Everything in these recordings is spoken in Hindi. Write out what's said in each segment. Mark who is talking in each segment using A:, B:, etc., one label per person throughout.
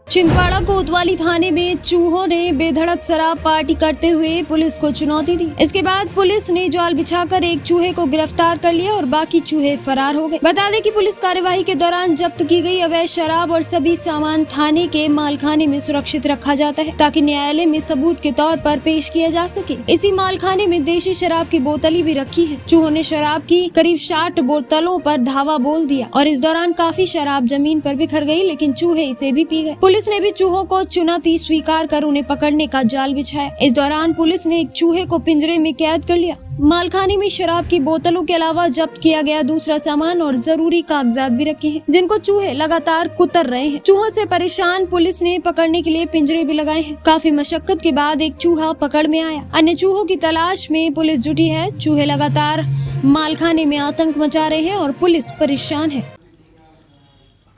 A: छिंदवाड़ा कोतवाली थाने में चूहों ने बेधड़क शराब पार्टी करते हुए पुलिस को चुनौती दी। इसके बाद पुलिस ने जाल बिछाकर एक चूहे को गिरफ्तार कर लिया और बाकी चूहे फरार हो गए। बता दें कि पुलिस कार्यवाही के दौरान जब्त की गई अवैध शराब और सभी सामान थाने के मालखाने में सुरक्षित रखा जाता है ताकि न्यायालय में सबूत के तौर पर पेश किया जा सके। इसी मालखाने में देशी शराब की बोतलें भी रखी है। चूहों ने शराब की करीब 60 बोतलों पर धावा बोल दिया और इस दौरान काफी शराब जमीन पर बिखर गई, लेकिन चूहे इसे भी पी गए। पुलिस ने भी चूहों को चुनौती स्वीकार कर उन्हें पकड़ने का जाल बिछाया। इस दौरान पुलिस ने एक चूहे को पिंजरे में कैद कर लिया। मालखाने में शराब की बोतलों के अलावा जब्त किया गया दूसरा सामान और जरूरी कागजात भी रखे हैं, जिनको चूहे लगातार कुतर रहे हैं। चूहों से परेशान पुलिस ने पकड़ने के लिए पिंजरे भी लगाए हैं। काफी मशक्कत के बाद एक चूहा पकड़ में आया। अन्य चूहों की तलाश में पुलिस जुटी है। चूहे लगातार मालखाने में आतंक मचा रहे हैं और पुलिस परेशान है।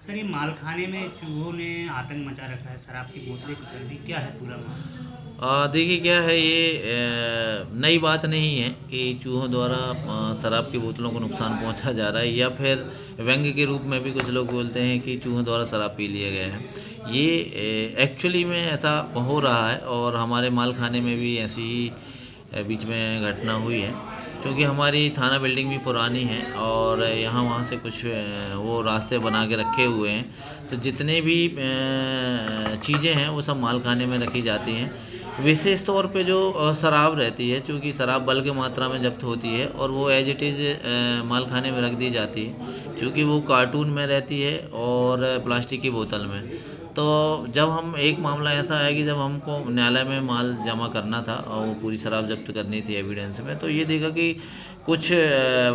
B: सर, ये मालखाने में चूहों ने आतंक मचा रखा है, शराब की बोतलें कुतर दी, क्या है पूरा मामला?
C: देखिए क्या है, ये नई बात नहीं है कि चूहों द्वारा शराब की बोतलों को नुकसान पहुंचा जा रहा है, या फिर व्यंग्य के रूप में भी कुछ लोग बोलते हैं कि चूहों द्वारा शराब पी लिया गया है। ये एक्चुअली में ऐसा हो रहा है और हमारे मालखाने में भी ऐसी ही बीच में घटना हुई है। क्योंकि हमारी थाना बिल्डिंग भी पुरानी है और यहाँ वहाँ से कुछ वो रास्ते बना के रखे हुए हैं, तो जितने भी चीज़ें हैं वो सब मालखाने में रखी जाती हैं। विशेष तौर पे जो शराब रहती है, क्योंकि शराब बल्क मात्रा में जब्त होती है और वो एज इट इज़ मालखाने में रख दी जाती है, क्योंकि वो कार्टून में रहती है और प्लास्टिक की बोतल में। तो जब हम एक मामला ऐसा है कि जब हमको न्यायालय में माल जमा करना था और वो पूरी शराब जब्त करनी थी एविडेंस में, तो ये देखा कि कुछ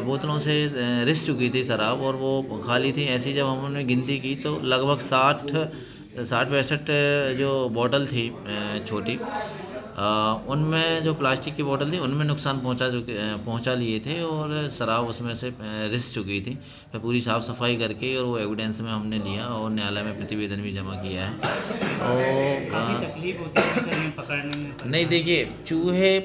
C: बोतलों से रिस चुकी थी शराब और वो खाली थी। ऐसी जब हमने गिनती की तो लगभग 60-65 जो बोतल थी छोटी, उनमें जो प्लास्टिक की बोतल थी उनमें नुकसान पहुंचा लिए थे और शराब उसमें से रिस चुकी थी। फिर पूरी साफ़ सफाई करके और वो एविडेंस में हमने लिया और न्यायालय में प्रतिवेदन भी जमा किया है।
B: काफ़ी तकलीफ होती है सर ये पकड़ने में?
C: नहीं, देखिए चूहे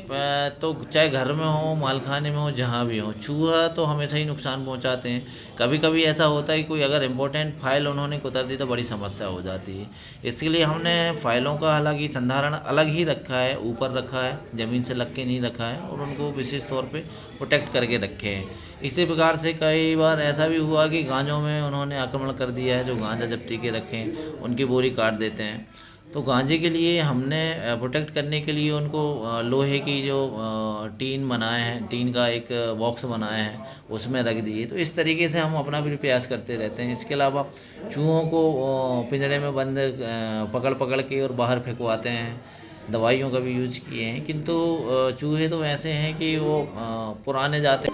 C: तो चाहे घर में हो, मालखाने में हो, जहाँ भी हो, चूहा तो हमेशा ही नुकसान पहुंचाते हैं। कभी कभी ऐसा होता है कि कोई अगर इम्पोर्टेंट फाइल उन्होंने कुतर दी तो बड़ी समस्या हो जाती है। इसके लिए हमने फाइलों का हालांकि संधारण अलग ही रखा है, ऊपर रखा है, ज़मीन से लग के नहीं रखा है और उनको विशेष तौर पे प्रोटेक्ट करके रखे हैं। इसी प्रकार से कई बार ऐसा भी हुआ कि गांजों में उन्होंने आक्रमण कर दिया है। जो गांजा जब्ती के रखे हैं उनकी बोरी काट देते हैं। तो गांजे के लिए हमने प्रोटेक्ट करने के लिए उनको लोहे की जो टीन बनाए हैं, टीन का एक बॉक्स बनाया है, उसमें रख दिए। तो इस तरीके से हम अपना भी प्रयास करते रहते हैं। इसके अलावा चूहों को पिंजरे में बंद पकड़ पकड़ के और बाहर फेंकवाते हैं। दवाइयों का भी यूज किए हैं, किंतु चूहे तो ऐसे हैं कि वो पुराने जाते